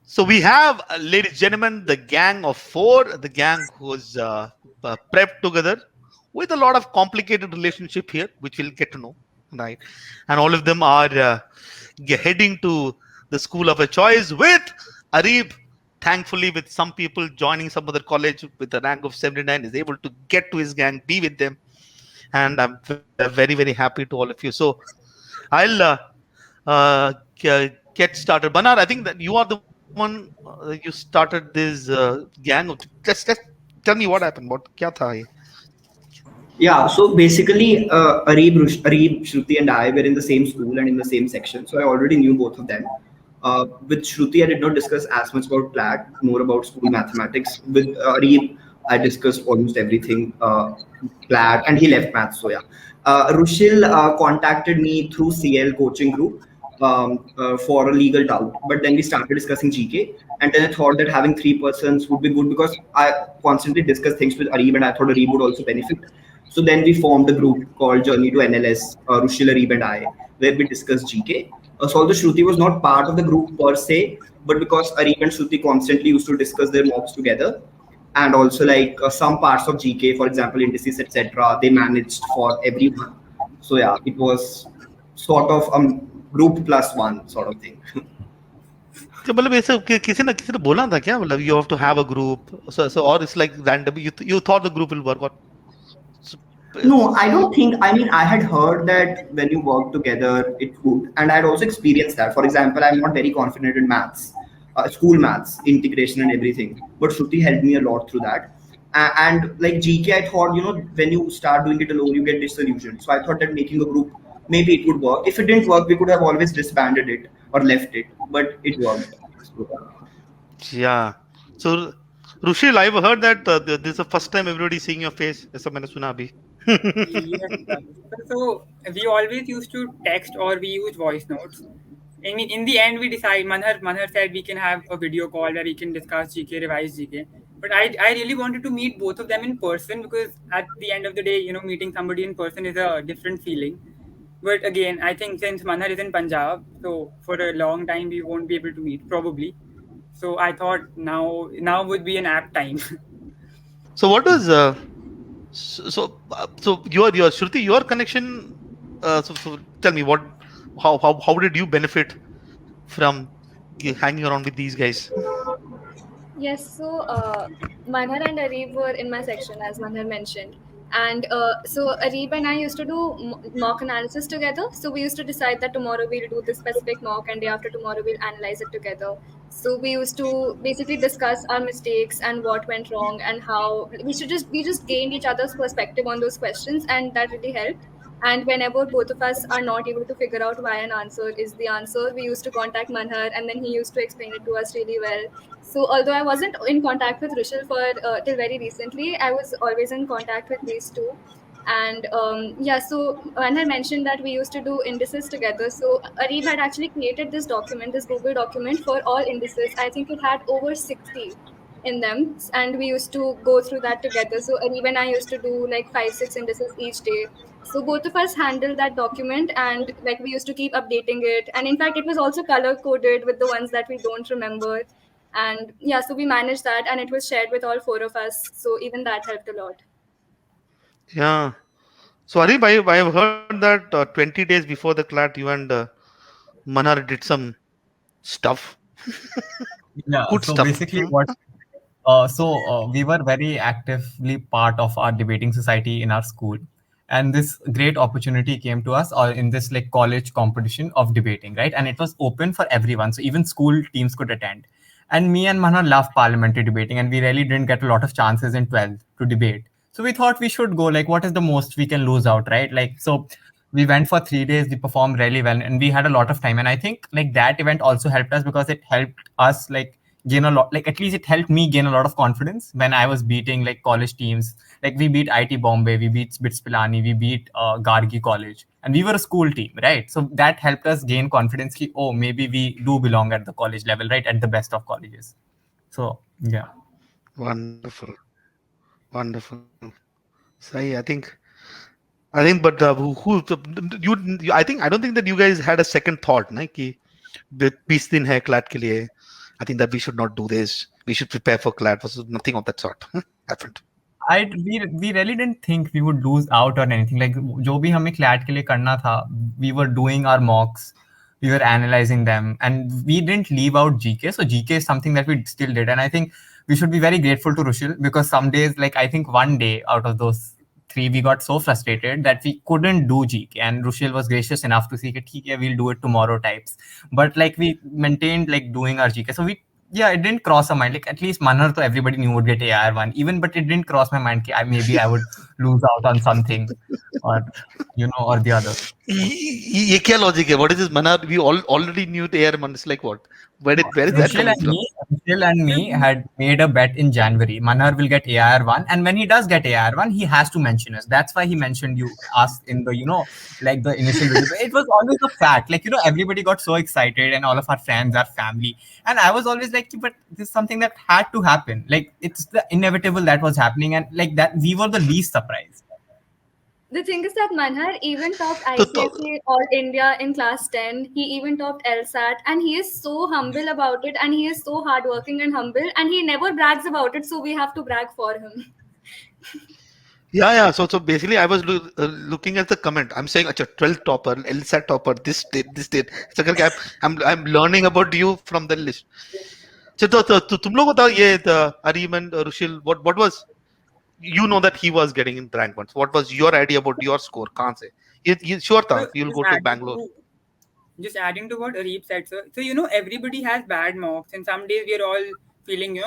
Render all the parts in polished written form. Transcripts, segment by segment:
So we have, ladies and gentlemen, the gang of four, the gang who's prepped together with a lot of complicated relationship here, which we'll get to know, right? And all of them are heading to the school of a choice with Arib. Thankfully, with some people joining some other college with a rank of 79, is able to get to his gang, be with them, and I'm very very happy to all of you. So I'll get started. Banar, I think that you are the one you started this gang. Let's tell me what happened. What kya tha ye? Yeah, so basically, Arib, Shruti, and I were in the same school and in the same section, so I already knew both of them. With Shruti, I did not discuss as much about PLAT, more about school mathematics. With Arib, I discussed almost everything PLAT, and he left maths, so yeah. Rushil contacted me through CL coaching group for a legal doubt, but then we started discussing GK, and then I thought that having three persons would be good because I constantly discuss things with Arib, and I thought Arib would also benefit. So then we formed a group called Journey to NLS, Rushil, Arib, and I, where we discussed GK. So although Shruti was not part of the group per se, but because Arib and Shruti constantly used to discuss their mocks together, and also like some parts of GK, for example, indices, etc., they managed for everyone. So yeah, it was sort of group plus one sort of thing. तो मतलब ऐसे किसी ने बोला था क्या मतलब you have to have a group so or it's like random you thought the group will work or so, No, I don't think. I mean, I had heard that when you work together, it would, and I had also experienced that. For example, I'm not very confident in maths, school maths, integration, and everything. But Shruti helped me a lot through that. And like GK, I thought, when you start doing it alone, you get disillusioned. So I thought that making a group, maybe it would work. If it didn't work, we could have always disbanded it or left it. But it worked. So, yeah. So Rushil, I've heard that this is the first time everybody seeing your face ऐसा मैंने सुना अभी. Yes, sir. So we always used to text or we use voice notes. I mean, in the end, we decide. Manhar said we can have a video call where we can discuss GK, revise GK. But I really wanted to meet both of them in person because at the end of the day, meeting somebody in person is a different feeling. But again, I think since Manhar is in Punjab, so for a long time we won't be able to meet probably. So I thought now would be an apt time. So what was so your Shruti your connection so tell me what how did you benefit from hanging around with these guys? Yes, so Manhar and Arib were in my section, as Manhar mentioned. And so Arib and I used to do mock analysis together. So we used to decide that tomorrow we'll do this specific mock, and day after tomorrow we'll analyze it together. So we used to basically discuss our mistakes and what went wrong and how we just gained each other's perspective on those questions, and that really helped. And whenever both of us are not able to figure out why an answer is the answer, we used to contact Manhar, and then he used to explain it to us really well. So although I wasn't in contact with Rushil for till very recently, I was always in contact with these two. And yeah, so when I mentioned that we used to do indices together, so Arib had actually created this document, this Google document for all indices. I think it had over 60 in them, and we used to go through that together. So Arib and I used to do like 5, 6 indices each day. So both of us handled that document, and like we used to keep updating it. And in fact, it was also color coded with the ones that we don't remember. And yeah, so we managed that, and it was shared with all four of us. So even that helped a lot. Yeah. So Arif, I have heard that 20 days before the clat, you and Manar did some stuff, Yeah, good so stuff. basically what we were very actively part of our debating society in our school, and this great opportunity came to us or in this like college competition of debating, right? And it was open for everyone, so even school teams could attend. And me and Mana love parliamentary debating, and we really didn't get a lot of chances in 12th to debate. So we thought we should go. Like, what is the most we can lose out, right? Like, so we went for 3 days. We performed really well, and we had a lot of time. And I think like that event also helped us because it helped us like gain a lot, like at least it helped me gain a lot of confidence when I was beating like college teams. Like we beat IT Bombay, we beat Bits Pilani, we beat Gargi College, and we were a school team, right? So that helped us gain confidence ki, oh, maybe we do belong at the college level, right? At the best of colleges. So yeah. Wonderful, wonderful. Sai, I think, but I think I don't think that you guys had a second thought, na, कि बीस दिन है CLAT के लिए, I think that we should not do this. We should prepare for CLAT. Was nothing of that sort happened. We really didn't think we would lose out on anything. Like जो भी हमें CLAT के लिए करना था, we were doing our mocks, we were analyzing them, and we didn't leave out GK. So GK is something that we still did, and I think we should be very grateful to Rushil, because some days, like I think one day out of those 3, we got so frustrated that we couldn't do GK, and Rushil was gracious enough to say that ठीक है, we'll do it tomorrow types. But like we maintained like doing our GK. So it didn't cross our mind. Like at least Manar, to everybody knew would get AR1 even, but it didn't cross my mind. Maybe I would lose out on something, or or the other. ये क्या logic है? What is this, Manar? We already knew the AR1. It's like what? Where is that Rushil coming from? Rushil and me had made a bet in January. Manar will get AR1, and when he does get AR1, he has to mention us. That's why he mentioned us in the like the initial video. It was always a fact. Like everybody got so excited, and all of our friends, our family, and I was always like, but this is something that had to happen. Like it's the inevitable that was happening, and like that we were the least surprised. The thing is that Manhar even topped तो ICSE All India in class 10. He even topped LSAT, and he is so humble about it, and he is so hardworking and humble, and he never brags about it. So we have to brag for him. yeah. So basically, I was looking at the comment. I'm saying, अच्छा 12th topper, LSAT topper, this date. So करके I'm learning about you from the list. तो तुम लोग बताओ ये Areeb and Rushil, what was, you know that he was getting in rank ones. What was your idea about your score? कहाँ से? ये sure था you'll go to Bangalore. Just adding to what Areeb said, sir. So everybody has bad mocks, and some days we're all feeling,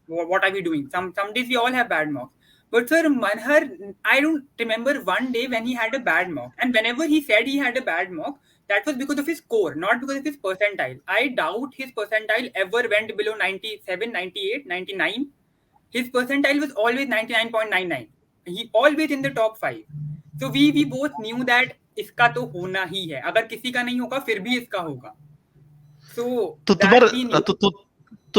what are we doing? Some days we all have bad mocks. But sir, Manhar, I don't remember one day when he had a bad mock. And whenever he said he had a bad mock, that was because of his score, not because of his percentile. I doubt his percentile ever went below 97, 98, 99. His percentile was always 99.99. He always in the top 5. So we both knew that इसका तो होना ही है. अगर किसी का नहीं होगा, फिर भी इसका होगा. So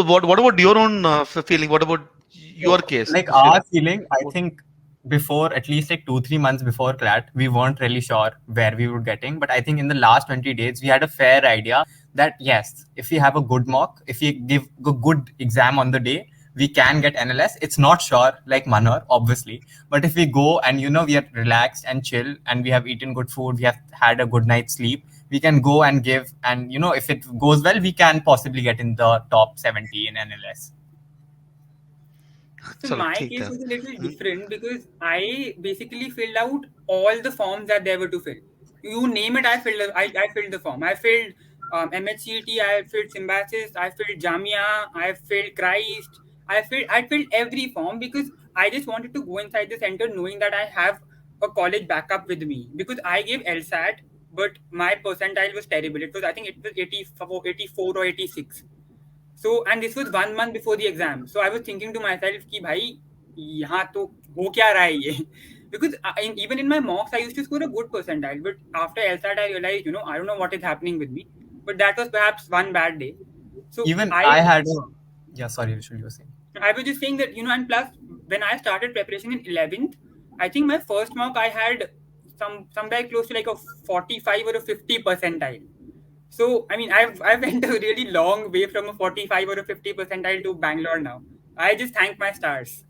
what about your own feeling? What about your case? Like our feeling, I think before, at least like 2-3 months before CLAT, we weren't really sure where we were getting. But I think in the last 20 days, we had a fair idea that yes, if we have a good mock, if we give a good exam on the day, we can get NLS. It's not sure like Manar, obviously. But if we go and, we are relaxed and chill, and we have eaten good food, we have had a good night's sleep, we can go and give. And, if it goes well, we can possibly get in the top 70 in NLS. So my case was a little different because I basically filled out all the forms that there were to fill. You name it, I filled the form. I filled MHCET, I filled Symbiosis, I filled Jamia, I filled Christ. I filled every form because I just wanted to go inside the center knowing that I have a college backup with me. Because I gave LSAT, but my percentile was terrible. I think it was 84 or 86. So, and this was 1 month before the exam. So I was thinking to myself, कि भाई यहाँ तो हो क्या रहा है ये? Because even in my mocks, I used to score a good percentile. But after LSAT, I realized, I don't know what is happening with me. But that was perhaps one bad day. So even I had... Yeah, sorry, Vishal, you were saying. I was just saying that, and plus, when I started preparation in 11th, I think my first mock, I had somewhere close to like a 45 or a 50 percentile. So, I mean, I've went a really long way from a 45 or a 50 percentile to Bangalore now. I just thank my stars.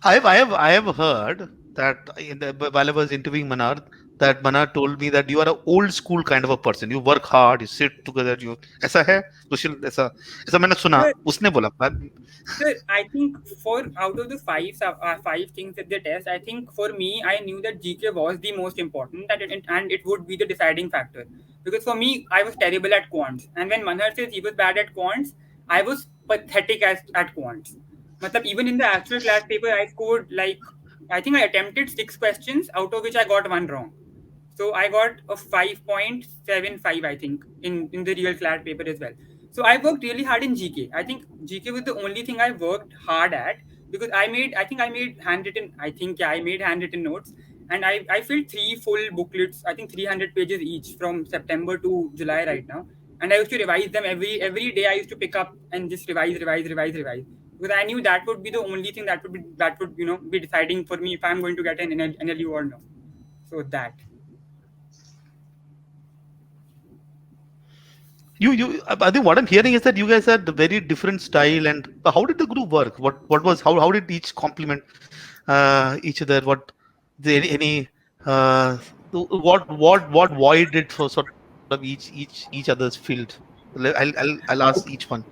I have heard that while I was interviewing Manar, that Manar told me that you are an old school kind of a person. You work hard, you sit together. ऐसा है, Rushil, ऐसा मैंने सुना. उसने बोला. Sir, I think out of the five things that they test, I think for me, I knew that GK was the most important, and it would be the deciding factor. Because for me, I was terrible at quants, and when Manar says he was bad at quants, I was pathetic at quants. Even in the actual class paper, I scored I think I attempted 6 questions, out of which I got 1 wrong. So I got a 5.75, I think, in the real CLAT paper as well. So I worked really hard in GK. I think GK was the only thing I worked hard at because I made handwritten notes, and I filled 3 full booklets, I think 300 pages each from September to July right now. And I used to revise them every day. I used to pick up and just revise. Because I knew that would be the only thing that would be deciding for me if I'm going to get an NLU or no. So that. I think what I'm hearing is that you guys had a very different style. And how did the group work? What was how did each complement each other? What the any what void did for sort of each other's field? I'll ask each one.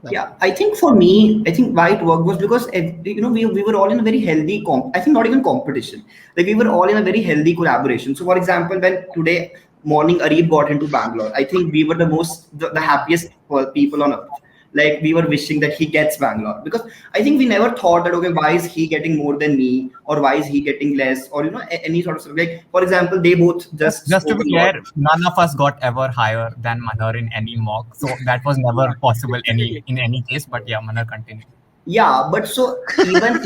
Right. Yeah, I think for me, I think why it worked was because we were all in a very healthy I think not even competition. Like we were all in a very healthy collaboration. So for example, when today morning Arif got into Bangalore, I think we were the happiest people on earth. Like we were wishing that he gets Bangalore because I think we never thought that, okay, why is he getting more than me, or why is he getting less, or any sort of stuff. Like for example, they both just Just to spoke be a lot. clear, none of us got ever higher than Manhar in any mock, so that was never possible in any case. But yeah, Manhar continued. Yeah, but so even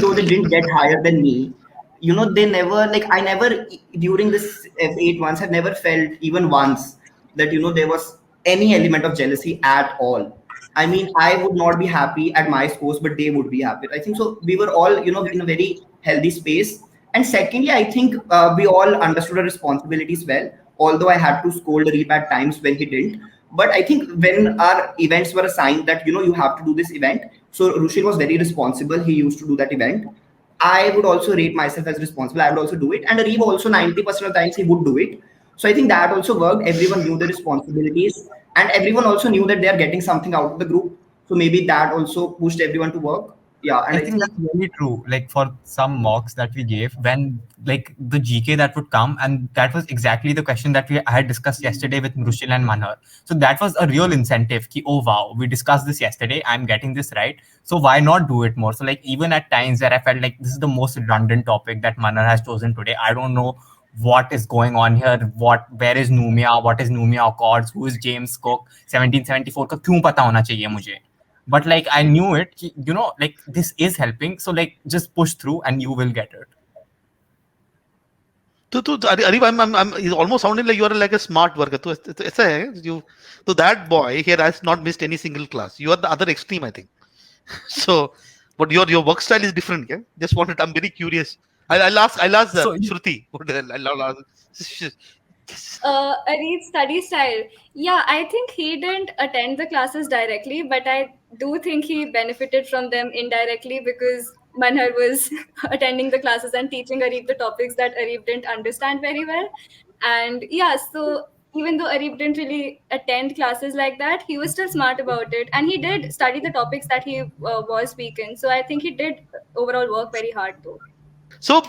though they didn't get higher than me, they never, like, I never during this F8 months have never felt even once that there was any element of jealousy at all. I mean, I would not be happy at my scores, but they would be happy. I think so. We were all in a very healthy space. And secondly, I think we all understood our responsibilities well. Although I had to scold Reap at times when he didn't, but I think when our events were assigned that you have to do this event, so Rushil was very responsible. He used to do that event. I would also rate myself as responsible. I would also do it, and Reeve also 90% of the times he would do it. So I think that also worked. Everyone knew the responsibilities, and everyone also knew that they are getting something out of the group. So maybe that also pushed everyone to work. Yeah, and I I think think that's really true. Like for some mocks that we gave, when like the GK that would come, and that was exactly the question that I had discussed yesterday with Rushil and Manhar. So that was a real incentive. Ki, oh wow, we discussed this yesterday. I'm getting this right. So why not do it more? So like even at times where I felt like this is the most redundant topic that Manhar has chosen today. I don't know what is going on here. Where is Numia? What is Numia Accords? Who is James Cook? 1774 का क्यों पता होना चाहिए मुझे? But like I knew it, like this is helping, so like just push through and you will get it. तो Arif, he's almost sounding like you are like a smart worker. तो ऐसा है you. So that boy here has not missed any single class. You are the other extreme, I think. So, but your work style is different. Yeah? Just wanted. I'm very curious. I'll ask So- Shruti. I'll ask. Areeb's study style. Yeah, I think he didn't attend the classes directly, but I do think he benefited from them indirectly because Manhar was attending the classes and teaching Areeb the topics that Areeb didn't understand very well. And yeah, so even though Areeb didn't really attend classes like that, he was still smart about it. And he did study the topics that he was speaking. So I think he did overall work very hard too. So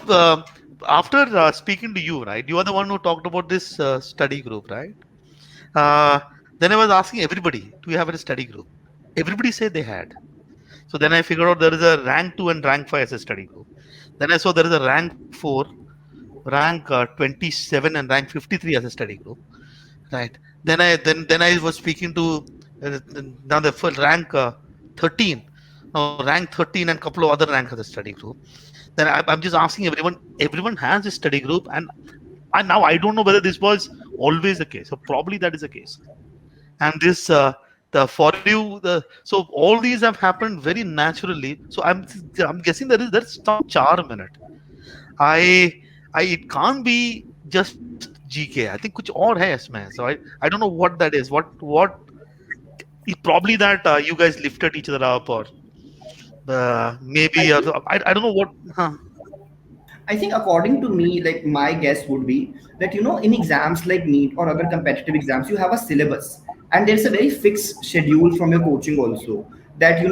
after speaking to you, right? You are the one who talked about this study group, right? Then I was asking everybody, do you have a study group? Everybody said they had. So then I figured out there is a rank 2 and rank 5 as a study group. Then I saw there is a rank 4, rank 27 and rank 53 as a study group. Right. Then I was speaking to now the full rank 13. Now rank 13 and couple of other ranks as a study group. Then I'm just asking everyone. Everyone has a study group, and now I don't know whether this was always the case. So probably that is the case. And this the for you so all these have happened very naturally. So I'm guessing there's some charm in it. I it can't be just GK. I think कुछ और है इसमें. So I don't know what that is. What it probably that you guys lifted each other up, or maybe I don't know what. I think according to me, like my guess would be that in exams like NEET or other competitive exams, you have a syllabus, and there's a very fixed schedule from your coaching also. That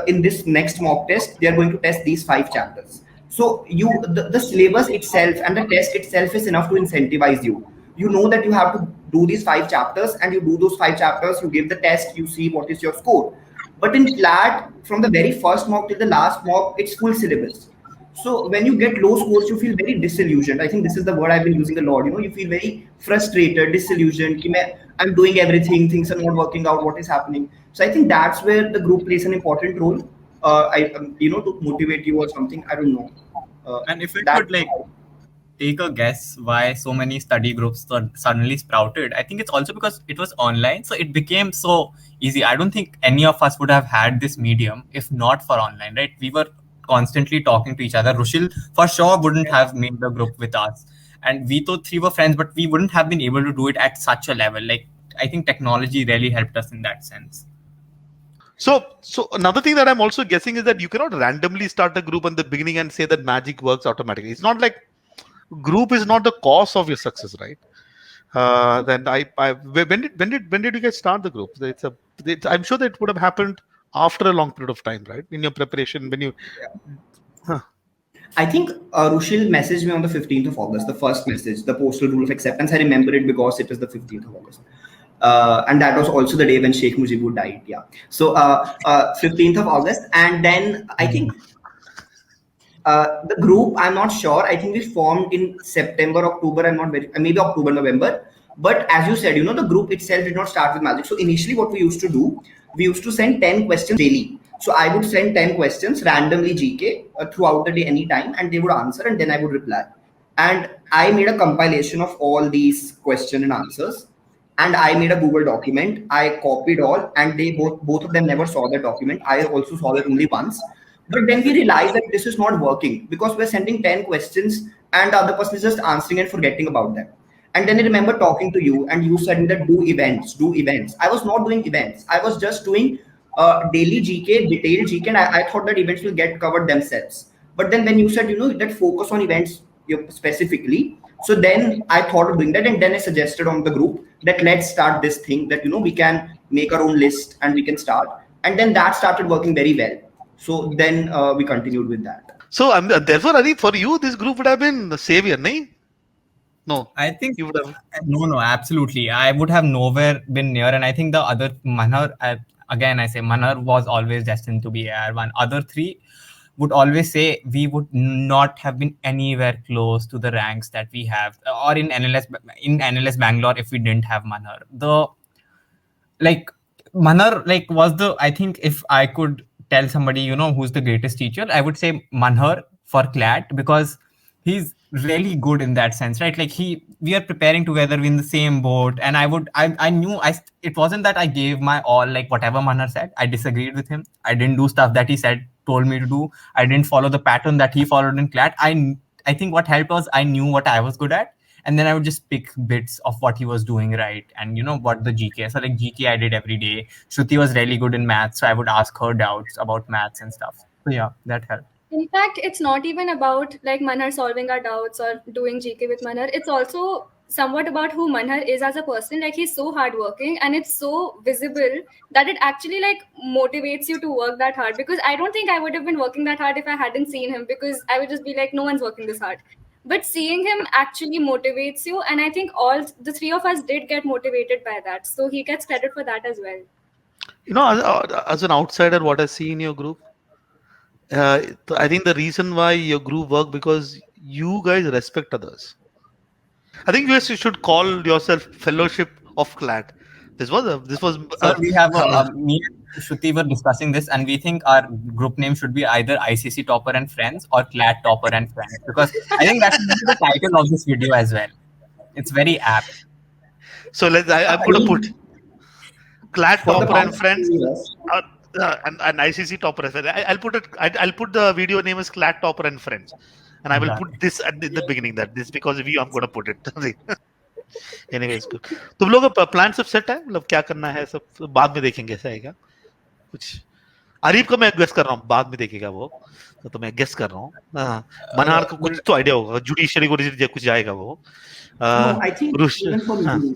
in this next mock test, they are going to test these 5 chapters. So the syllabus itself and the test itself is enough to incentivize you. You know that you have to do these 5 chapters, and you do those 5 chapters. You give the test, you see what is your score. But in flat, from the very first mock till the last mock, it's full syllabus. So when you get low scores, you feel very disillusioned. I think this is the word I've been using a lot. You feel very frustrated, disillusioned. I'm doing everything, things are not working out. What is happening? So I think that's where the group plays an important role. To motivate you or something. I don't know. And if it that- could like take a guess why so many study groups suddenly sprouted, I think it's also because it was online, so it became so easy. I don't think any of us would have had this medium if not for online, right? We were constantly talking to each other. Rushil for sure wouldn't have made the group with us, and we thought 3 were friends, but we wouldn't have been able to do it at such a level. Like I think technology really helped us in that sense. So another thing that I'm also guessing is that you cannot randomly start a group in the beginning and say that magic works automatically. It's not like group is not the cause of your success, right? Then when did you guys start the group? I'm sure that would have happened after a long period of time, right? In your preparation, when you. Huh. I think Rushil messaged me on the 15th of August, the first message, the postal rule of acceptance. I remember it because it was the 15th of August. And that was also the day when Sheikh Mujibur died. Yeah. So 15th of August. And then I think the group, I'm not sure. I think we formed in September, October. I'm not very, maybe October, November. But as you said, the group itself did not start with magic. So initially, what we used to do, we used to send 10 questions daily. So I would send 10 questions randomly GK throughout the day, anytime, and they would answer, and then I would reply. And I made a compilation of all these question and answers, and I made a Google document. I copied all, and they both of them never saw the document. I also saw it only once. But then we realized that this is not working because we're sending 10 questions and the other person is just answering and forgetting about them. And then I remember talking to you, and you said that do events, do events. I was not doing events. I was just doing daily GK, detailed GK, and I thought that events will get covered themselves. But then when you said, that focus on events specifically, so then I thought of doing that, and then I suggested on the group that let's start this thing that, we can make our own list and we can start. And then that started working very well. So then we continued with that. So therefore, Ari, for you, this group would have been the savior, nahi? No, I think you would have. no, absolutely. I would have nowhere been near, and I think the other Manhar, again, I say Manhar was always destined to be AR1. Other three would always say we would not have been anywhere close to the ranks that we have, or in NLS Bangalore if we didn't have Manhar. Manhar was the, I think if I could tell somebody who's the greatest teacher, I would say Manhar for CLAT, because he's really good in that sense, right? We are preparing together, we're in the same boat, and I knew it wasn't that I gave my all, like whatever Manhar said. I disagreed with him. I didn't do stuff that he told me to do. I didn't follow the pattern that he followed in CLAT. I think what helped was I knew what I was good at, and then I would just pick bits of what he was doing right, and what the GK. So GK I did every day. Shruti was really good in maths, so I would ask her doubts about maths and stuff. So yeah, that helped. In fact, it's not even about like Manhar solving our doubts or doing GK with Manhar. It's also somewhat about who Manhar is as a person. Like, he's so hardworking and it's so visible that it actually like motivates you to work that hard. Because I don't think I would have been working that hard if I hadn't seen him, because I would just be like, no one's working this hard. But seeing him actually motivates you, and I think all the three of us did get motivated by that. So he gets credit for that as well. As an outsider, what I see in your group, I think the reason why your group worked because you guys respect others. I think you guys should call yourself Fellowship of CLAT. Sir, we have me and Shruti were discussing this, and we think our group name should be either ICC Topper and Friends or CLAT Topper and Friends, because I think that should be the title of this video as well. It's very apt. So I'm going to put CLAT Topper and Friends. And ICC Topper as well. I'll put it. I'll put the video name as CLAT Topper and Friends, and I will put this at the beginning. That this because of you, I'm going to put it. Anyways, good. तुम लोग plan सब set है, मतलब क्या करना है सब बाद में देखेंगे, ऐसा है क्या? कुछ अरीब का मैं गेस कर रहा हूँ, बाद में देखेगा वो, तो मैं गेस कर रहा हूँ. मनहार को कुछ तो आइडिया होगा, जुडिशरी को कुछ जाएगा वो. No, I think even for me,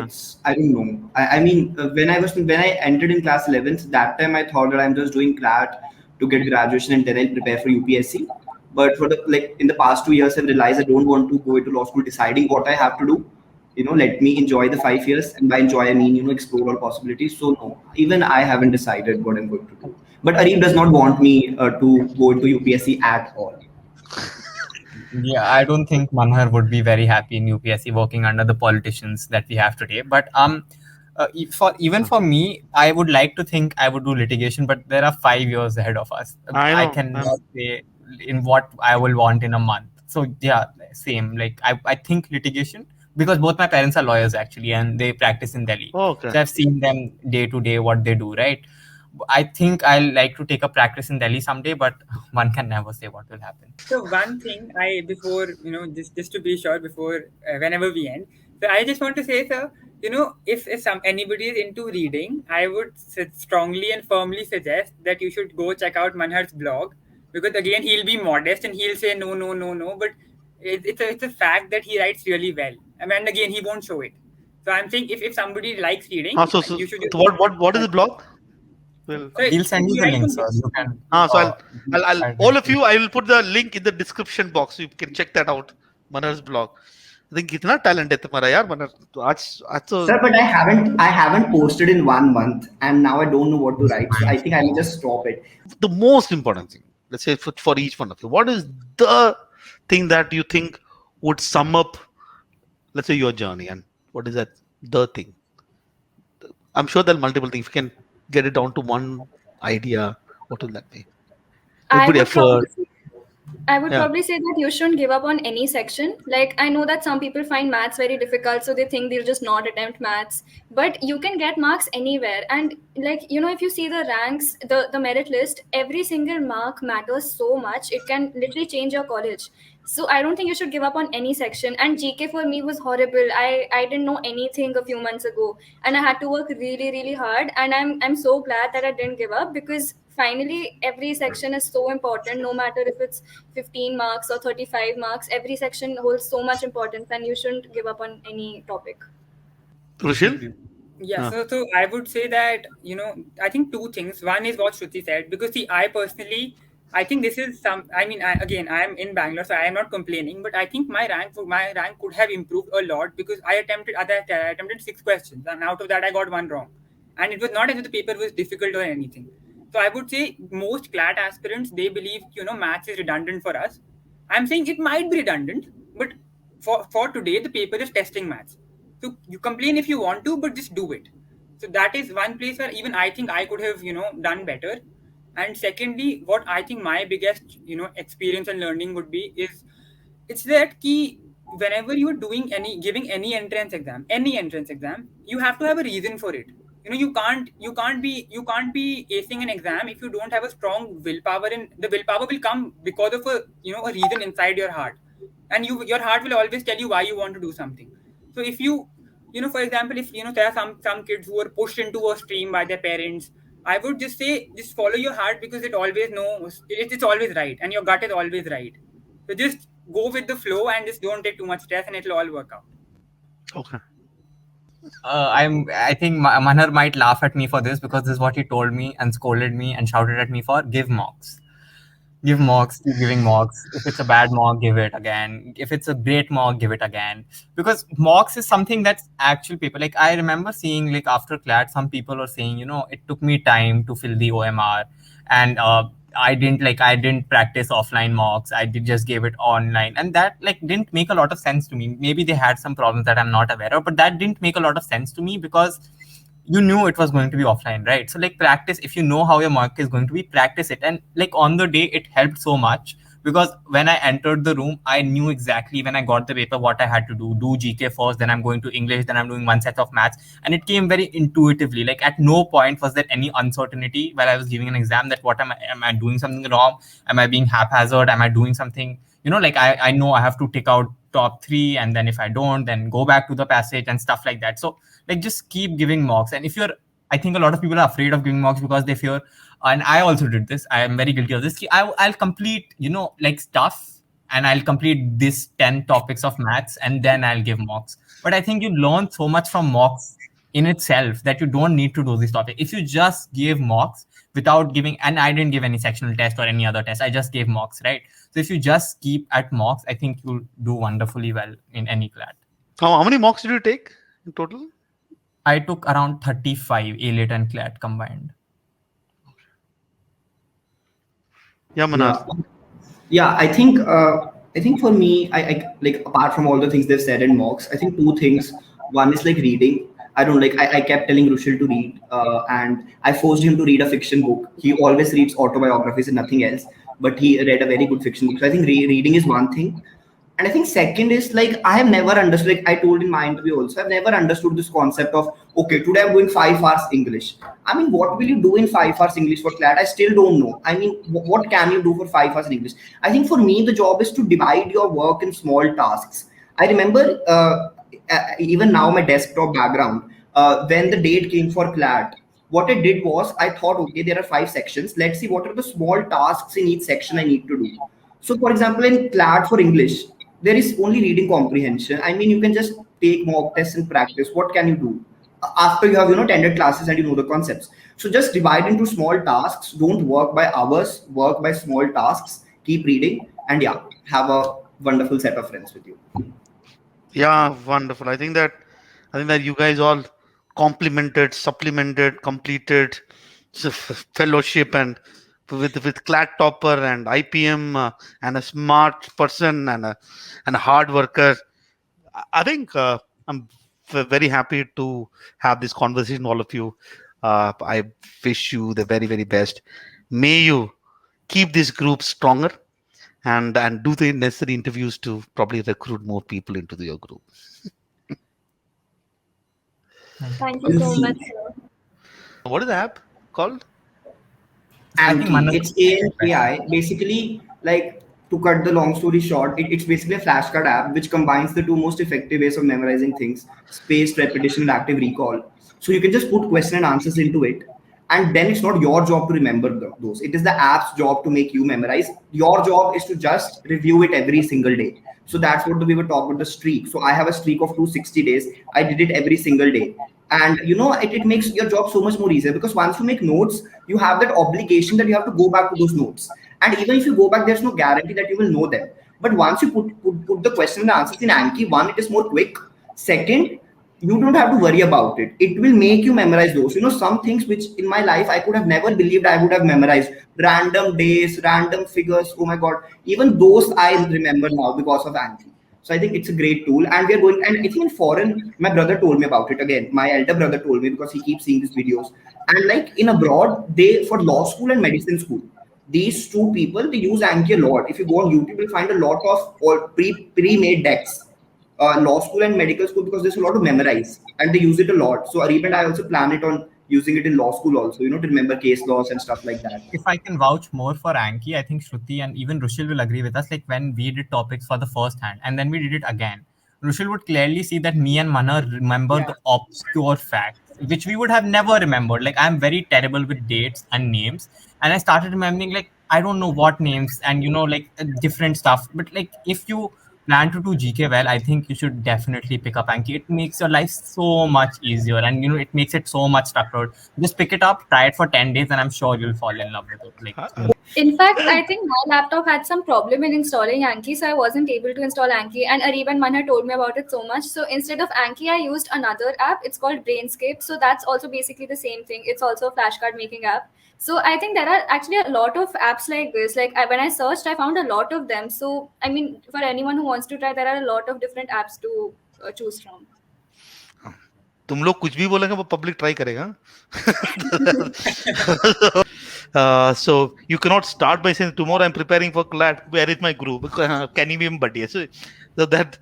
it's, I don't know. I mean, when I entered in class 11th, that time I thought that I'm just doing CLAT to get graduation and then I'll prepare for UPSC. But for in the past 2 years, I've realized I don't want to go into law school deciding what I have to do. Let me enjoy the 5 years, and by enjoy I mean explore all possibilities. So no, even I haven't decided what I'm going to do. But Areeb does not want me to go into UPSC at all. Yeah, I don't think Manhar would be very happy in UPSC working under the politicians that we have today. But for me, I would like to think I would do litigation, but there are 5 years ahead of us. I cannot say in what I will want in a month. So yeah, same. I think litigation, because both my parents are lawyers actually, and they practice in Delhi. Okay. So I've seen them day to day what they do, right? I think I'll like to take a practice in Delhi someday, but one can never say what will happen. So one thing before, just to be sure, before whenever we end, so I just want to say, sir, if anybody is into reading, I would strongly and firmly suggest that you should go check out Manhar's blog, because again he'll be modest and he'll say no, no, no, no, but it's a fact that he writes really well. I mean, and again, he won't show it. So I'm saying if somebody likes reading, So you should. what is the blog? Well, So We'll send you he the writes link, on sir. this. You can. so I'll add all it of you, I will put the link in the description box. You can check that out. Manar's blog. I think कितना talent है तुम्हारा यार मनर. तो आज तो Sir, but I haven't posted in 1 month, and now I don't know what to write. So I think I'll just stop it. the most important thing, let's say for each one of you, what is the thing that you think would sum up, let's say, your journey, and what is that the thing? I'm sure there are multiple things. If you can get it down to one idea, what will that be? I Put would effort. probably Yeah. probably say that you shouldn't give up on any section. Like, I know that some people find maths very difficult, so they think they'll just not attempt maths. But you can get marks anywhere. And like, if you see the ranks, the merit list, every single mark matters so much. It can literally change your college. So I don't think you should give up on any section. And GK for me was horrible. I didn't know anything a few months ago, and I had to work really, really hard. And I'm so glad that I didn't give up, because finally every section is so important. No matter if it's 15 marks or 35 marks, every section holds so much importance, and you shouldn't give up on any topic. Rushil? Yeah, so I would say that, I think two things. One is what Shruti said, because see, I think this is I am in Bangalore, so I am not complaining, but I think my rank could have improved a lot, because I attempted 6 questions, and out of that I got 1 wrong. And it was not as if the paper was difficult or anything. So I would say most CLAT aspirants, they believe, maths is redundant for us. I'm saying it might be redundant, but for today, the paper is testing maths. So you complain if you want to, but just do it. So that is one place where even I think I could have, done better. And secondly, what I think my biggest, experience and learning would be is, it's that key, whenever you're giving any entrance exam, you have to have a reason for it. You can't be acing an exam if you don't have a strong willpower, and the willpower will come because of a reason inside your heart, and your heart will always tell you why you want to do something. So if you for example, if there are some kids who are pushed into a stream by their parents, I would just say, just follow your heart, because it always knows it's always right, and your gut is always right. So just go with the flow and just don't take too much stress, and it'll all work out. Okay. I think Manhar might laugh at me for this, because this is what he told me and scolded me and shouted at me for. Give mocks. Give mocks, keep giving mocks. If it's a bad mock, give it again. If it's a great mock, give it again. Because mocks is something that's actual paper. Like, I remember seeing, like, after CLAT, some people were saying, it took me time to fill the OMR, and I didn't practice offline mocks. I just gave it online, and that didn't make a lot of sense to me. Maybe they had some problems that I'm not aware of, but that didn't make a lot of sense to me, because you knew it was going to be offline, right? So practice. If you know how your mock is going to be, practice it. And on the day, it helped so much, because when I entered the room, I knew exactly when I got the paper what I had to do GK first, then I'm going to English, then I'm doing 1 set of maths, and it came very intuitively. At no point was there any uncertainty while I was giving an exam, that what am I doing something wrong? Am I being haphazard? Am I doing something, I know I have to take out top 3, and then if I don't, then go back to the passage and stuff like that. So just keep giving mocks. And I think a lot of people are afraid of giving mocks because they fear, and I also did this, I am very guilty of this, I'll complete stuff, and I'll complete this 10 topics of maths, and then I'll give mocks. But I think you learn so much from mocks in itself that you don't need to do this topic. If you just give mocks without giving, and I didn't give any sectional test or any other test, I just gave mocks, right? So if you just keep at mocks, I think you'll do wonderfully well in any CLAT. How many mocks did you take in total? I took around 35, A-Lit and CLAT combined. Yeah, Manar. Yeah, I think for me, I apart from all the things they've said in mocks, I think 2 things. One is reading. I kept telling Rushil to read, and I forced him to read a fiction book. He always reads autobiographies and nothing else, but he read a very good fiction book. So I think reading is one thing. And I think second is I have never understood, I told in my interview also, I've never understood this concept of, okay, today I'm doing 5 hours English. I mean, what will you do in 5 hours English for CLAT? I still don't know. I mean, what can you do for 5 hours in English? I think for me, the job is to divide your work in small tasks. I remember even now my desktop background, when the date came for CLAT, what I did was I thought, okay, there are 5 sections. Let's see what are the small tasks in each section I need to do. So, for example, in CLAT for English, there is only reading comprehension. I mean, you can just take mock tests and practice. What can you do after you have attended classes and you know the concepts? So just divide into small tasks. Don't work by hours. Work by small tasks. Keep reading, and yeah, have a wonderful set of friends with you. Yeah, wonderful. I think that you guys all complemented, supplemented, completed fellowship and with Clat Topper and IPM and a smart person and a hard worker. I think I'm very happy to have this conversation, all of you. I wish you the very, very best. May you keep this group stronger and do the necessary interviews to probably recruit more people into your group. Thank you so much, sir. What is the app called? I think Anki, Manas- it's ANKI. Basically, like to cut the long story short, it's basically a flashcard app which combines the two most effective ways of memorizing things: spaced repetition and active recall. So you can just put question and answers into it, and then it's not your job to remember those. It is the app's job to make you memorize. Your job is to just review it every single day. So that's what we were talking about, the streak. So I have a streak of 260 days. I did it every single day. And it makes your job so much more easier, because once you make notes, you have that obligation that you have to go back to those notes. And even if you go back, there's no guarantee that you will know them. But once you put the question and answers in Anki, one, it is more quick. Second, you don't have to worry about it. It will make you memorize those. Some things which in my life I could have never believed I would have memorized. Random days, random figures. Oh my God. Even those I remember now because of Anki. So I think it's a great tool. And we are going, and I think in foreign, my brother told me about it again. My elder brother told me, because he keeps seeing these videos. And like in abroad, they, for law school and medicine school, these two people, they use Anki a lot. If you go on YouTube, you'll find a lot of pre-made decks, law school and medical school, because there's a lot to memorize and they use it a lot. So Arif and I also plan it on using it in law school also, to remember case laws and stuff like that. If I can vouch more for Anki, I think Shruti and even Rushil will agree with us. Like when we did topics for the first hand and then we did it again, Rushil would clearly see that me and Mana remember the obscure facts, which we would have never remembered. Like I'm very terrible with dates and names. And I started remembering like, I don't know what names and, like different stuff. But like if you plan to do GK well, I think you should definitely pick up Anki. It makes your life so much easier and it makes it so much structured. Just pick it up, try it for 10 days, and I'm sure you'll fall in love with it. Like In fact, I think my laptop had some problem in installing Anki, so I wasn't able to install Anki. And Arif and Manhar told me about it so much. So instead of Anki, I used another app. It's called Brainscape. So that's also basically the same thing. It's also a flashcard making app. So I think there are actually a lot of apps like this. Like when I searched, I found a lot of them. So I mean, for anyone who wants to try, there are a lot of different apps to choose from. तुम लोग कुछ भी बोलेंगे वो public try करेगा. So you cannot start by saying tomorrow I'm preparing for CLAT. Where is my group? Can you be buddy? So that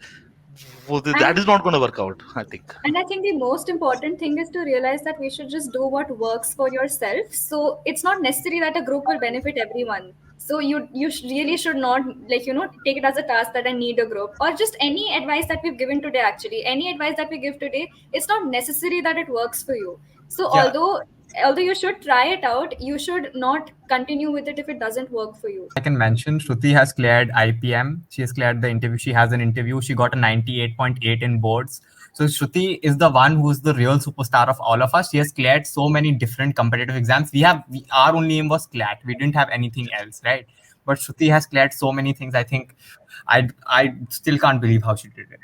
is not going to work out, I think. And I think the most important thing is to realize that we should just do what works for yourself. So it's not necessary that a group will benefit everyone. So you really should not take it as a task that I need a group, or just any advice that we've given today. Actually, any advice that we give today, it's not necessary that it works for you. So although you should try it out, you should not continue with it if it doesn't work for you. I can mention Shruti has cleared IPM. She has cleared the interview. She has an interview. She got a 98.8 in boards. So Shruti is the one who's the real superstar of all of us. She has cleared so many different competitive exams. Our only aim was CLAT. We didn't have anything else, right? But Shruti has cleared so many things. I think I still can't believe how she did it.